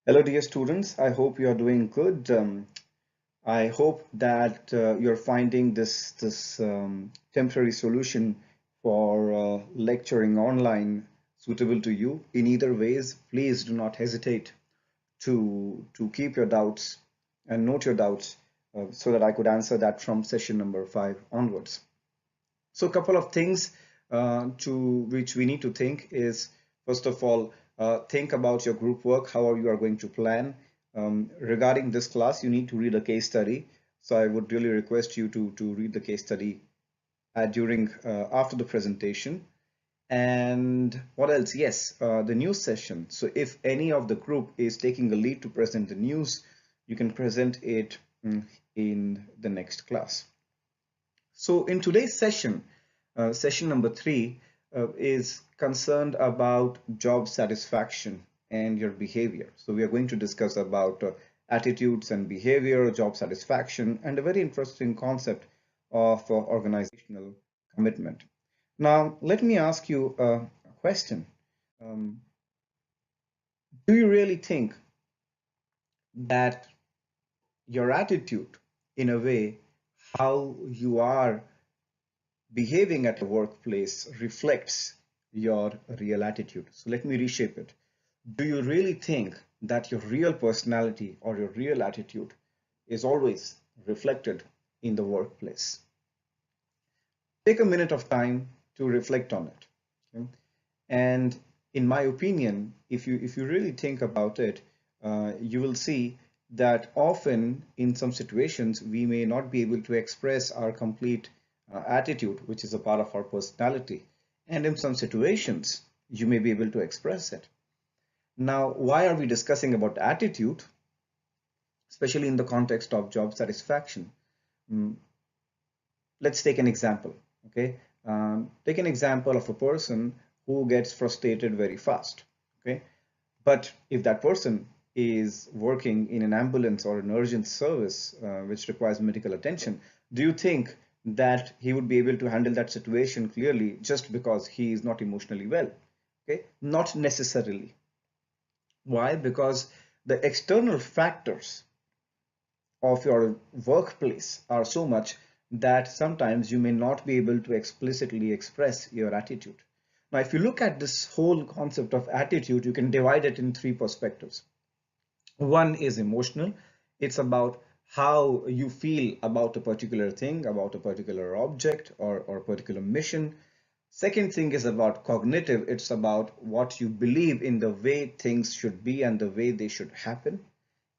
Hello, dear students. I hope you are doing good. I hope that you're finding this temporary solution for lecturing online suitable to you. In either ways, please do not hesitate to keep your doubts and note your doubts so that I could answer that from session number 5 onwards. So a couple of things to which we need to think is, first of all, think about your group work, how you are going to plan. Regarding this class, you need to read a case study. So I would really request you to read the case study during after the presentation. And what else? Yes, the news session. So if any of the group is taking the lead to present the news, you can present it in the next class. So in today's session, session number 3 is concerned about job satisfaction and your behavior. So we are going to discuss about attitudes and behavior, job satisfaction, and a very interesting concept of organizational commitment. Now, let me ask you a question. Um, do you really think that your attitude, in a way, how you are behaving at the workplace reflects your real attitude? So let me reshape it. Do you really think that your real personality or your real attitude is always reflected in the workplace? Take a minute of time to reflect on it. Okay? And in my opinion, if you really think about it, you will see that often in some situations we may not be able to express our complete attitude, which is a part of our personality. And in some situations, you may be able to express it. Now, why are we discussing about attitude, especially in the context of job satisfaction? Mm, let's take an example. Okay, take an example of a person who gets frustrated very fast. Okay, but if that person is working in an ambulance or an urgent service which requires medical attention, do you think that he would be able to handle that situation clearly just because he is not emotionally well? Okay, not necessarily. Why? Because the external factors of your workplace are so much that sometimes you may not be able to explicitly express your attitude. Now, if you look at this whole concept of attitude, you can divide it in three perspectives. One is emotional. It's about how you feel about a particular thing, about a particular object or a particular mission. Second thing is about cognitive. It's about what you believe in the way things should be and the way they should happen.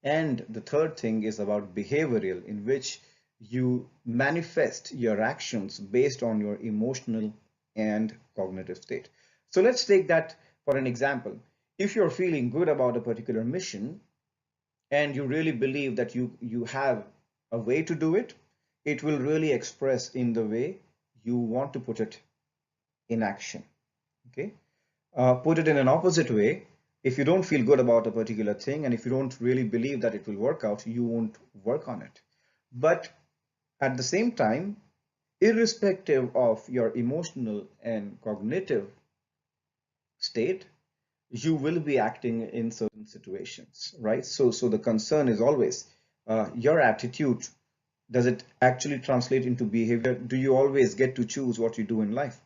And the third thing is about behavioral, in which you manifest your actions based on your emotional and cognitive state. So let's take that for an example. If you're feeling good about a particular mission and you really believe that you have a way to do it, it will really express in the way you want to put it in action. Okay. Put it in an opposite way. If you don't feel good about a particular thing and if you don't really believe that it will work out, you won't work on it. But at the same time, irrespective of your emotional and cognitive state, you will be acting in certain situations, right? So the concern is always your attitude. Does it actually translate into behavior? Do you always get to choose what you do in life?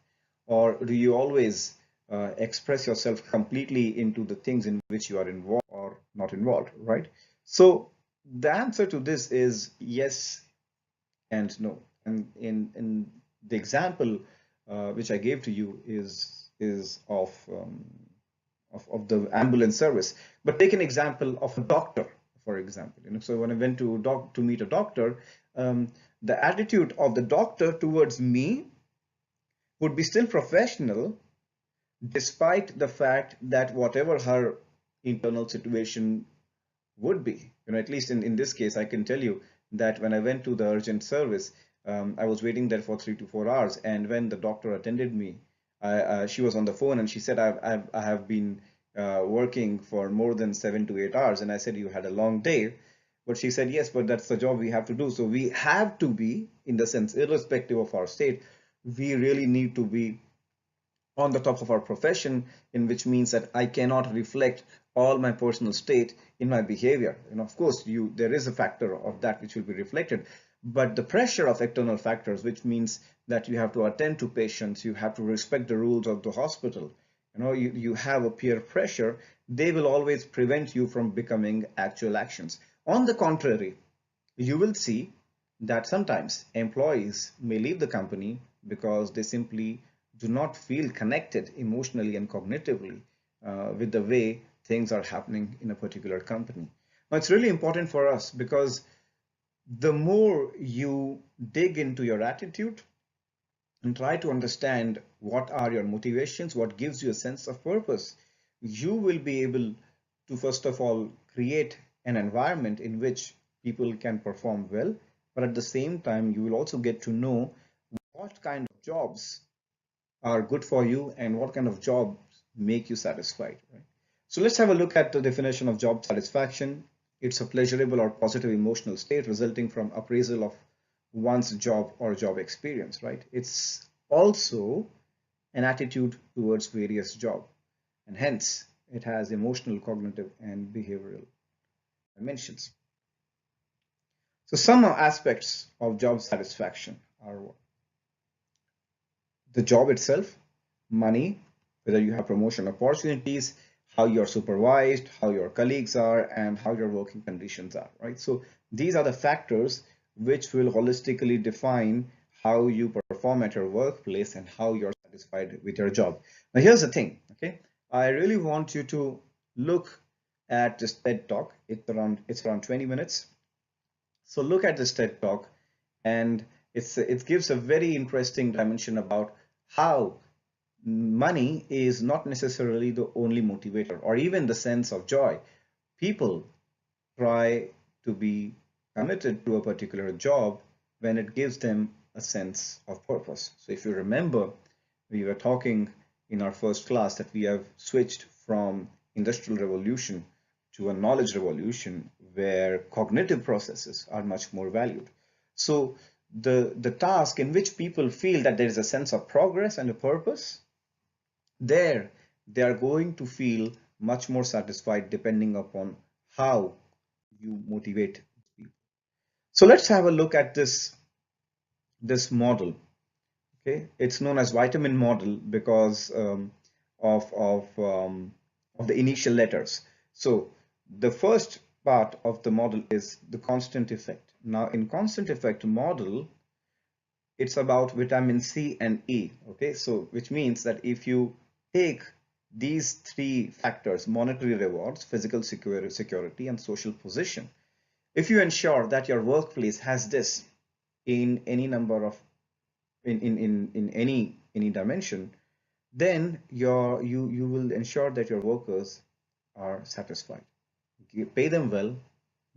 Or do you always express yourself completely into the things in which you are involved or not involved, right? So the answer to this is yes and no. And in the example which I gave to you is of the ambulance service. But take an example of a doctor, for example. So when I went to meet a doctor, the attitude of the doctor towards me would be still professional, despite the fact that whatever her internal situation would be. At least in this case, I can tell you that when I went to the urgent service, I was waiting there for 3 to 4 hours. And when the doctor attended me, she was on the phone and she said, I have been working for more than 7 to 8 hours. And I said, you had a long day. But she said, yes, but that's the job we have to do. So we have to be, in the sense, irrespective of our state, we really need to be on the top of our profession, in which means that I cannot reflect all my personal state in my behavior. And of course, there is a factor of that which will be reflected, but the pressure of external factors, which means that you have to attend to patients, you have to respect the rules of the hospital, you have a peer pressure, they will always prevent you from becoming actual actions. On the contrary, you will see that sometimes employees may leave the company because they simply do not feel connected emotionally and cognitively with the way things are happening in a particular company. Now, it's really important for us because the more you dig into your attitude and try to understand what are your motivations, what gives you a sense of purpose, you will be able to, first of all, create an environment in which people can perform well, but at the same time, you will also get to know what kind of jobs are good for you and what kind of jobs make you satisfied, right? So let's have a look at the definition of job satisfaction. It's a pleasurable or positive emotional state resulting from appraisal of one's job or job experience, right? It's also an attitude towards various jobs, and hence it has emotional, cognitive, and behavioral dimensions. So some aspects of job satisfaction are the job itself, money, whether you have promotion opportunities, how you're supervised, how your colleagues are, and how your working conditions are, right? So these are the factors which will holistically define how you perform at your workplace and how you're satisfied with your job. Now, here's the thing, okay? I really want you to look at this TED Talk. It's around 20 minutes. So look at this TED Talk, and it gives a very interesting dimension about how money is not necessarily the only motivator or even the sense of joy. People try to be committed to a particular job when it gives them a sense of purpose. So if you remember, we were talking in our first class that we have switched from industrial revolution to a knowledge revolution where cognitive processes are much more valued. So the task in which people feel that there is a sense of progress and a purpose, there they are going to feel much more satisfied depending upon how you motivate people. So let's have a look at this model. Okay, it's known as vitamin model because of of um, of the initial letters. So the first part of the model is the constant effect. Now in constant effect model, it's about vitamin C and E. Okay, so which means that if you take these three factors, monetary rewards, physical security, and social position, if you ensure that your workplace has this in any number of in any dimension, then you will ensure that your workers are satisfied. Pay them well,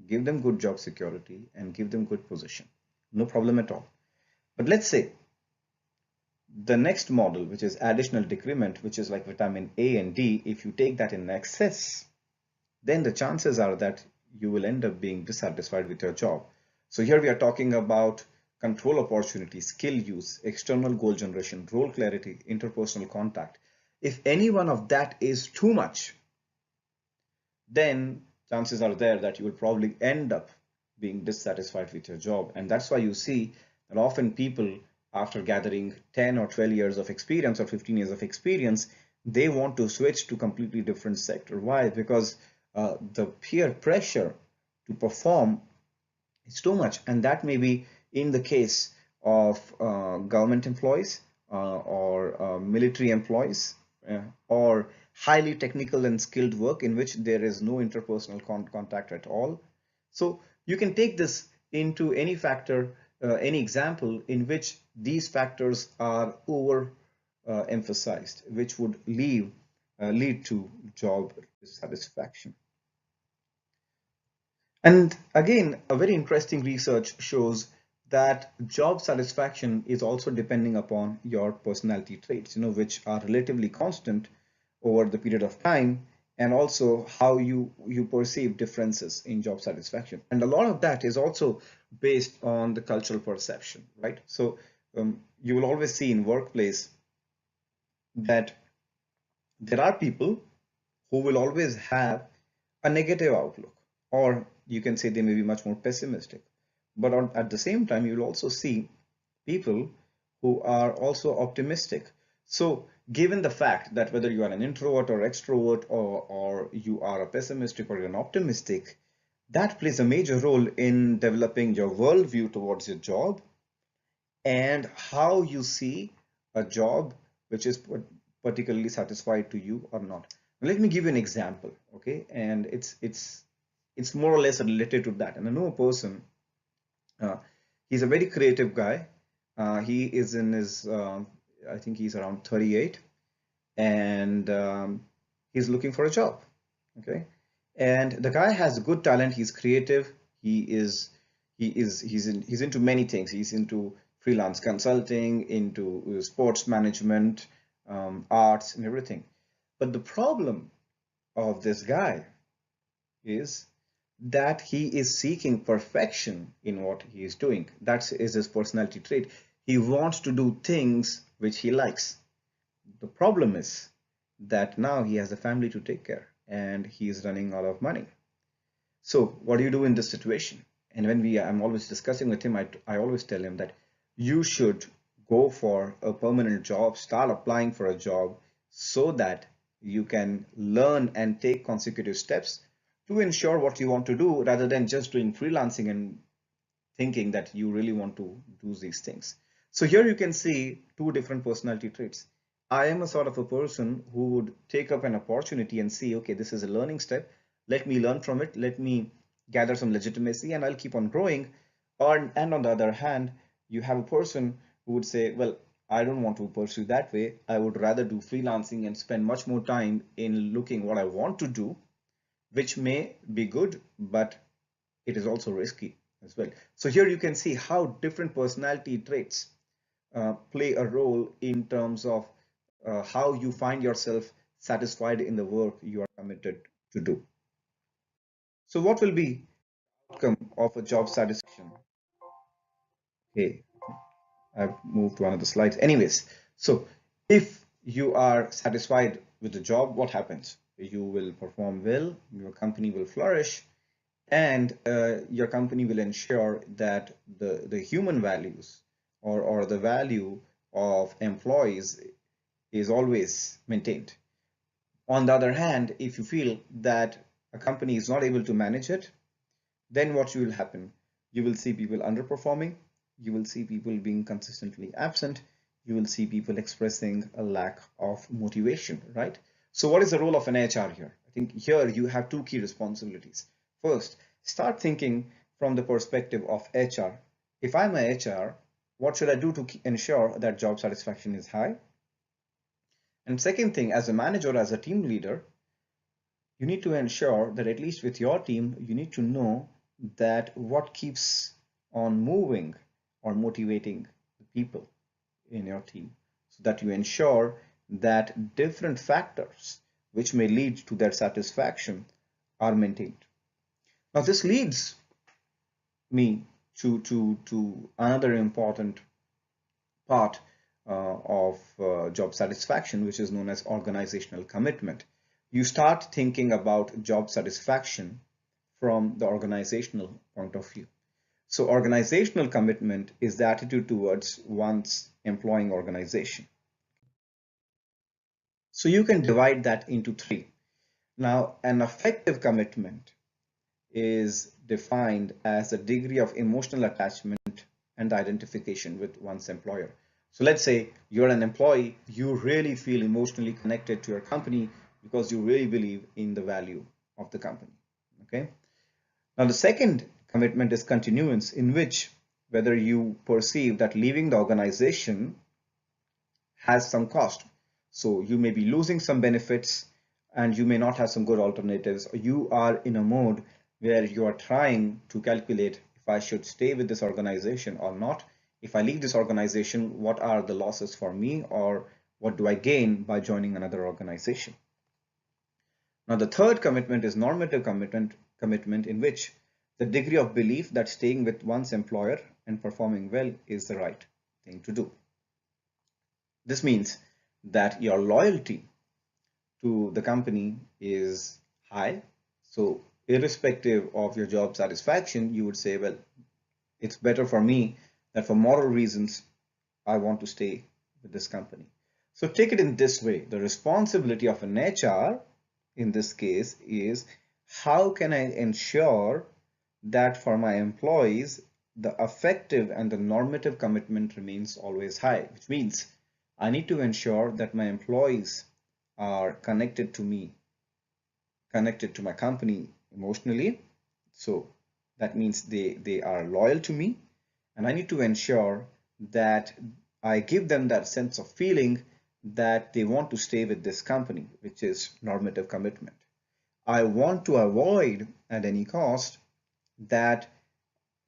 give them good job security, and give them good position. No problem at all. But let's say the next model, which is additional decrement, which is like vitamin A and D, if you take that in excess, then the chances are that you will end up being dissatisfied with your job. So here we are talking about control opportunity, skill use, external goal generation, role clarity, interpersonal contact. If any one of that is too much, then chances are there that you will probably end up being dissatisfied with your job. And that's why you see that often people, after gathering 10 or 12 years of experience or 15 years of experience, they want to switch to completely different sector. Why? Because the peer pressure to perform is too much, and that may be in the case of government employees or military employees or highly technical and skilled work in which there is no interpersonal contact at all. So you can take this into any factor, any example in which these factors are over emphasized, which would lead to job dissatisfaction. And again, a very interesting research shows that job satisfaction is also depending upon your personality traits, which are relatively constant over the period of time, and also how you perceive differences in job satisfaction. And a lot of that is also based on the cultural perception, right? So you will always see in workplace that there are people who will always have a negative outlook, or you can say they may be much more pessimistic. But at the same time, you'll also see people who are also optimistic. So, given the fact that whether you are an introvert or extrovert, or you are a pessimistic or you're an optimistic, that plays a major role in developing your worldview towards your job and how you see a job which is particularly satisfied to you or not. Let me give you an example, okay? And it's more or less related to that. And I know a person, uh, he's a very creative guy. He is in his, I think he's around 38, and he's looking for a job, okay? And the guy has good talent. He's creative. He's into many things. He's into freelance consulting, into sports management, arts, and everything. But the problem of this guy is that he is seeking perfection in what he is doing. That is his personality trait. He wants to do things which he likes. The problem is that now he has a family to take care and he is running out of money. So what do you do in this situation? And when I'm always discussing with him, I always tell him that you should go for a permanent job, start applying for a job so that you can learn and take consecutive steps to ensure what you want to do rather than just doing freelancing and thinking that you really want to do these things. So here you can see two different personality traits. I am a sort of a person who would take up an opportunity and see, okay, this is a learning step. Let me learn from it. Let me gather some legitimacy and I'll keep on growing. And on the other hand, you have a person who would say, well, I don't want to pursue that way. I would rather do freelancing and spend much more time in looking what I want to do, which may be good, but it is also risky as well. So here you can see how different personality traits play a role in terms of how you find yourself satisfied in the work you are committed to do. So what will be the outcome of a job satisfaction? Okay, I've moved to another slide. Anyways, so if you are satisfied with the job, what happens? You will perform well, your company will flourish, and your company will ensure that the human values or the value of employees is always maintained. On the other hand, if you feel that a company is not able to manage it, then what will happen? You will see people underperforming, you will see people being consistently absent, you will see people expressing a lack of motivation, right? So what is the role of an HR here? I think here you have two key responsibilities. First, start thinking from the perspective of HR. If I'm a HR, what should I do to ensure that job satisfaction is high? And second thing, as a manager, as a team leader, you need to ensure that at least with your team, you need to know that what keeps on moving or motivating the people in your team, so that you ensure that different factors which may lead to their satisfaction are maintained. Now, this leads me to another important part of job satisfaction, which is known as organizational commitment. You start thinking about job satisfaction from the organizational point of view. So organizational commitment is the attitude towards one's employing organization. So you can divide that into three. Now, an effective commitment is defined as a degree of emotional attachment and identification with one's employer. So let's say you're an employee, you really feel emotionally connected to your company because you really believe in the value of the company. Okay. Now, the second commitment is continuance, in which whether you perceive that leaving the organization has some cost. So you may be losing some benefits and you may not have some good alternatives. You are in a mode where you are trying to calculate if I should stay with this organization or not. If I leave this organization, what are the losses for me, or what do I gain by joining another organization? Now, the third commitment is normative commitment in which the degree of belief that staying with one's employer and performing well is the right thing to do. This means that your loyalty to the company is high. So irrespective of your job satisfaction, you would say, well, it's better for me that for moral reasons, I want to stay with this company. So take it in this way. The responsibility of an HR in this case is how can I ensure that for my employees, the affective and the normative commitment remains always high, which means I need to ensure that my employees are connected to me, connected to my company emotionally. So that means they are loyal to me. And I need to ensure that I give them that sense of feeling that they want to stay with this company, which is normative commitment. I want to avoid at any cost that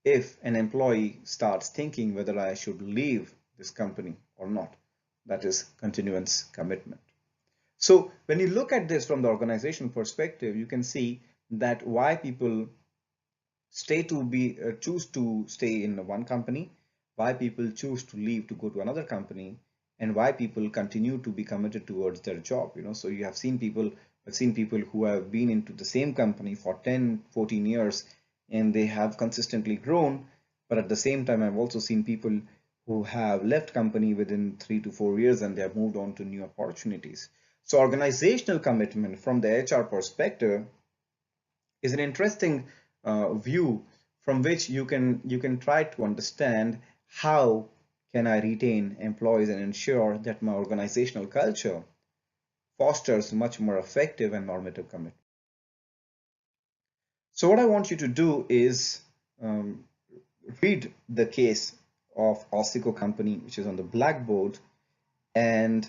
if an employee starts thinking whether I should leave this company or not, that is continuance commitment. So when you look at this from the organization perspective, you can see that why people choose to stay in one company, why people choose to leave to go to another company, and why people continue to be committed towards their job. So you have seen people, I've seen people who have been into the same company for 10, 14 years, and they have consistently grown. But at the same time, I've also seen people who have left company within 3 to 4 years and they have moved on to new opportunities. So organizational commitment from the HR perspective is an interesting view from which you can try to understand how can I retain employees and ensure that my organizational culture fosters much more effective and normative commitment. So what I want you to do is um, read the case of Ossico Company, which is on the blackboard, and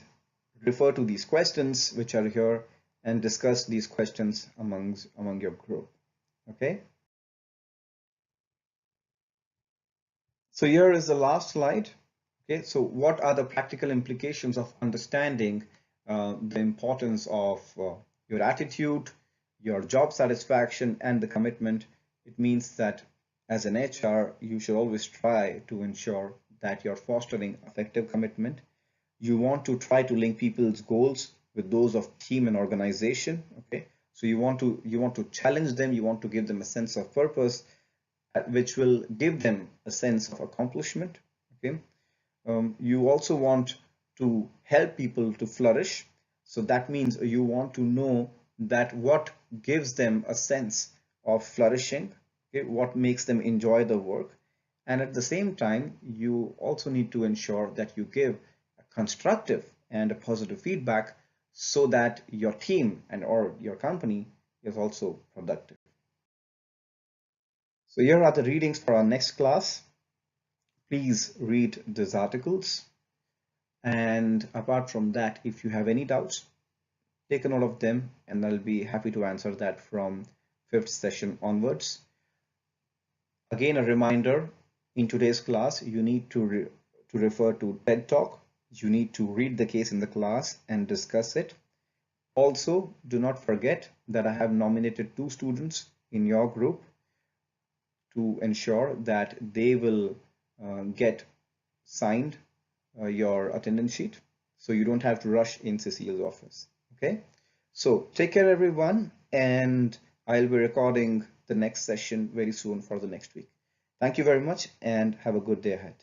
refer to these questions which are here and discuss these questions among your group. Okay. So here is the last slide. Okay, so what are the practical implications of understanding the importance of your attitude, your job satisfaction, and the commitment? It means that as an HR, you should always try to ensure that you're fostering effective commitment. You want to try to link people's goals with those of team and organization. Okay, so you want to challenge them. You want to give them a sense of purpose, which will give them a sense of accomplishment. Okay, you also want to help people to flourish. So that means you want to know that what gives them a sense of flourishing, okay, what makes them enjoy the work. And at the same time, you also need to ensure that you give a constructive and a positive feedback so that your team and or your company is also productive. So here are the readings for our next class. Please read these articles. And apart from that, if you have any doubts, take a note of them and I'll be happy to answer that from fifth session onwards. Again, a reminder, in today's class, you need to refer to TED Talk. You need to read the case in the class and discuss it. Also, do not forget that I have nominated 2 students in your group to ensure that they will get signed your attendance sheet, so you don't have to rush in Cecile's office. Okay, so take care everyone, and I'll be recording the next session very soon for the next week. Thank you very much and have a good day ahead.